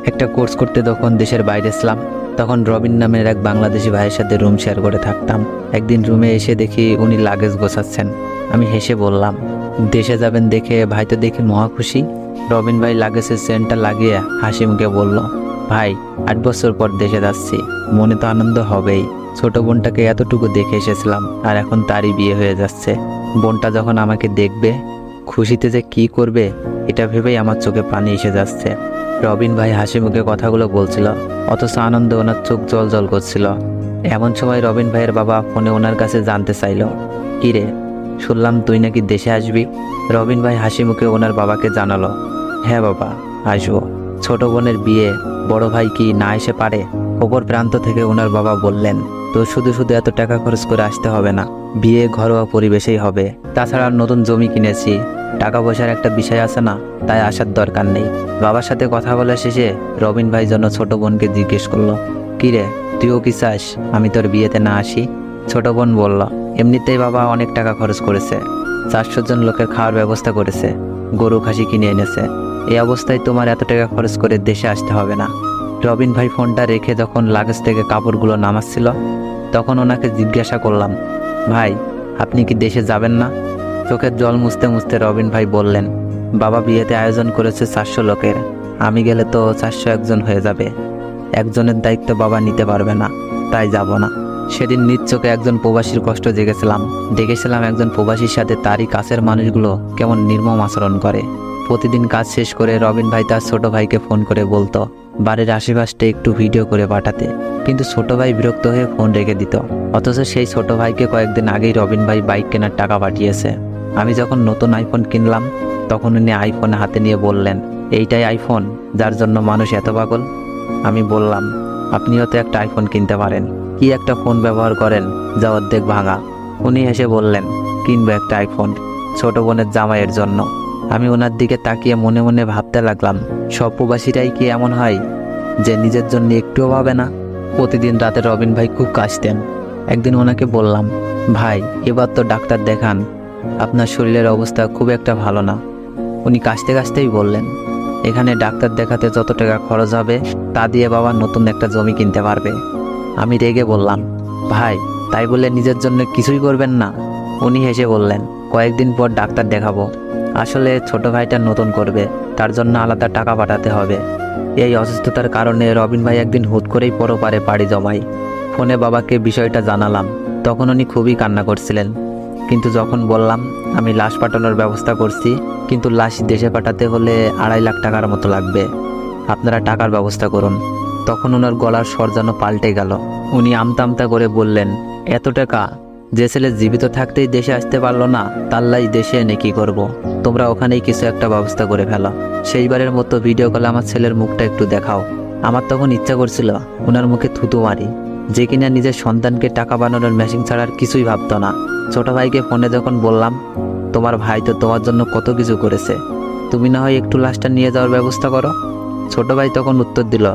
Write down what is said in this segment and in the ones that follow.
একটা কোর্স করতে যখন দেশের বাইরে ছিলাম, তখন রবিন নামের এক বাংলাদেশি ভাইয়ের সাথে রুম শেয়ার করে থাকতাম। একদিন রুমে এসে দেখি উনি লাগেজ গোছাচ্ছেন। আমি হেসে বললাম, দেশে যাবেন দেখে ভাই তো দেখি মহা খুশি। রবিন ভাই লাগেজের চেনটা লাগিয়ে হাসি মুখে বলল, ভাই 8 বছর পর দেশে যাচ্ছি, মনে তো আনন্দ হবেই। ছোট বোনটাকে এতটুকু দেখে এসেছিলাম, আর এখন তারই বিয়ে হয়ে যাচ্ছে। বোনটা যখন আমাকে দেখবে, খুশিতে যে কি করবে এটা ভেবেই আমার চোখে পানি এসে যাচ্ছে। রবিন ভাই হাসি মুখে কথাগুলো বলছিল, অথচ আনন্দে ওনার চোখ জল জল করছিল। এমন সময় রবিন ভাইয়ের বাবা ফোনে ওনার কাছে জানতে চাইল, কিরে, শুনলাম তুই নাকি দেশে আসবি। রবিন ভাই হাসি মুখে ওনার বাবাকে জানালো, হ্যাঁ বাবা, আসবো। ছোট বোনের বিয়ে, বড় ভাই কি না এসে পারে? অপর প্রান্ত থেকে ওনার বাবা বললেন, তো শুধু শুধু এত টাকা খরচ করে আসতে হবে না, বিয়ে ঘরোয়া পরিবেশেই হবে। তাছাড়া নতুন জমি কিনেছি, টাকা পয়সার একটা বিষয় আছে না, তাই আসার দরকার নেই। বাবার সাথে কথা বলা শেষে রবিন ভাই জন্য ছোট বোনকে জিজ্ঞেস করলো, কিরে, তুইও কি চাস আমি তোর বিয়েতে না আসি? ছোট বোন বলল, এমনিতেই বাবা অনেক টাকা খরচ করেছে, 400 জন লোকের খাওয়ার ব্যবস্থা করেছে, গরু খাসি কিনে এনেছে। এই অবস্থায় তোমার এত টাকা খরচ করে দেশে আসতে হবে না। রবিন ভাই ফোনটা রেখে যখন লাগেজ থেকে কাপড়গুলো নামাচ্ছিল, তখন ওনাকে জিজ্ঞাসা করলাম, ভাই আপনি কি দেশে যাবেন না? চোখের জল মুছতে মুছতে রবিন ভাই বললেন, বাবা বিয়েতে আয়োজন করেছে 400 লোকের, আমি গেলে তো 401 জন হয়ে যাবে। একজনের দায়িত্ব বাবা নিতে পারবে না, তাই যাব না। সেদিন নিজ চোখে একজন প্রবাসীর কষ্ট দেখেছিলাম একজন প্রবাসীর সাথে তারই কাছের মানুষগুলো কেমন নির্মম আচরণ করে। প্রতিদিন কাজ শেষ করে রবিন ভাই তার ছোট ভাইকে ফোন করে বলতো বাড়ির আশেপাশটা একটু ভিডিও করে পাঠাতে, কিন্তু ছোট ভাই বিরক্ত হয়ে ফোন রেখে দিত। অথচ সেই ছোট ভাইকে কয়েকদিন আগেই রবিন ভাই বাইক কেনার টাকা পাঠিয়েছে। আমি যখন নতুন আইফোন কিনলাম, তখন উনি আইফোন হাতে নিয়ে বললেন, এইটাই আইফোন যার জন্য মানুষ এত পাগল? আমি বললাম, আপনিও তো একটা আইফোন কিনতে পারেন, কি একটা ফোন ব্যবহার করেন যা অর্ধেক ভাঙা। উনি হেসে বললেন, কিনবো একটা আইফোন ছোট বোনের জামাইয়ের জন্য। আমি ওনার দিকে তাকিয়ে মনে মনে ভাবতে লাগলাম, সব প্রবাসীরাই কি এমন হয় যে নিজের জন্য একটুও ভাবে না? প্রতিদিন রাতে রবিন ভাই খুব কাশতেন। একদিন ওনাকে বললাম, ভাই এবার তো ডাক্তার দেখান, আপনার শরীরের অবস্থা খুব একটা ভালো না। উনি কাশতে কাশতেই বললেন, এখানে ডাক্তার দেখাতে যত টাকা খরচ হবে তা দিয়ে বাবা নতুন একটা জমি কিনতে পারবে। আমি রেগে বললাম, ভাই তাই বলে নিজের জন্য কিছুই করবেন না? উনি হেসে বললেন, কয়েকদিন পর ডাক্তার দেখাবো। আসলে ছোট ভাইটা নতুন করবে, তার জন্য আলাদা টাকা পাঠাতে হবে। এই অসুস্থতার কারণে রবিন ভাই একদিন হুট করেই পরপারে পাড়ি জমায়। ফোনে বাবাকে বিষয়টা জানালাম, তখন উনি খুবই কান্না করছিলেন। কিন্তু যখন বললাম আমি লাশ পাঠানোর ব্যবস্থা করছি, কিন্তু লাশ দেশে পাঠাতে হলে 2.5 লাখ টাকার মতো লাগবে, আপনারা টাকার ব্যবস্থা করুন, তখন ওনার গলার স্বর যেন পাল্টে গেল। উনি আমতা আমতা করে বললেন, এত টাকা? যে ছেলে জীবিত থাকতেই দেশে আসতে পারলো না, তাল্লাই দেশে এনে কি করবো? তোমরা ওখানেই কিছু একটা ব্যবস্থা করে ফেলো। সেইবারের মতো ভিডিও কলে আমার ছেলের মুখটা একটু দেখাও। আমার তখন ইচ্ছা করছিল ওনার মুখে থুতু মারি, যে কিনা নিজের সন্তানকে টাকা বানানোর মেশিন ছাড়ার কিছুই ভাবতো না। ছোট ভাইকে ফোনে যখন বললাম, তোমার ভাই তো তোমার জন্য কত কিছু করেছে, তুমি না হয় একটু লাশটা নিয়ে যাওয়ার ব্যবস্থা করো। ছোট ভাই তখন উত্তর দিল,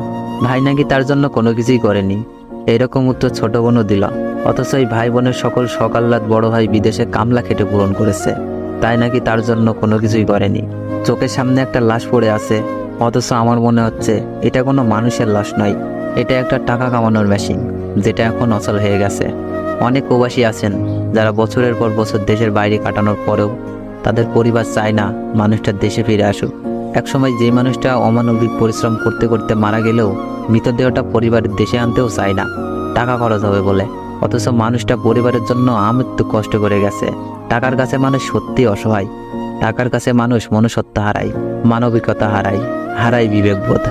ভাই নাকি তার জন্য কোনো কিছুই করেনি। এইরকম উত্তর ছোট বোনও দিল। অথচ এই ভাই বোনের সকল সকাল্লাদ বড় ভাই বিদেশে কামলা খেটে পূরণ করেছে, তাই নাকি তার জন্য কোনো কিছুই করেনি। চোখের সামনে একটা লাশ পড়ে আছে, অথচ আমার মনে হচ্ছে এটা কোনো মানুষের লাশ নয়, এটা একটা টাকা কামানোর মেশিন, যেটা এখন অচল হয়ে গেছে। অনেক প্রবাসী আছেন যারা বছরের পর বছর দেশের বাইরে কাটানোর পরেও তাদের পরিবার চায় না মানুষটা দেশে ফিরে আসুক। একসময় যে মানুষটা অমানবিক পরিশ্রম করতে করতে মারা গেলেও মৃতদেহটা পরিবারের দেশে আনতেও চায় না, টাকা খরচ হবে বলে। অথচ মানুষটা পরিবারের জন্য আমৃত্যু কষ্ট করে গেছে। টাকার কাছে মানুষ সত্যি অসহায়, টাকার কাছে মানুষ মনুষ্যত্ব হারায়, মানবিকতা হারায়, হারায় বিবেকবোধ।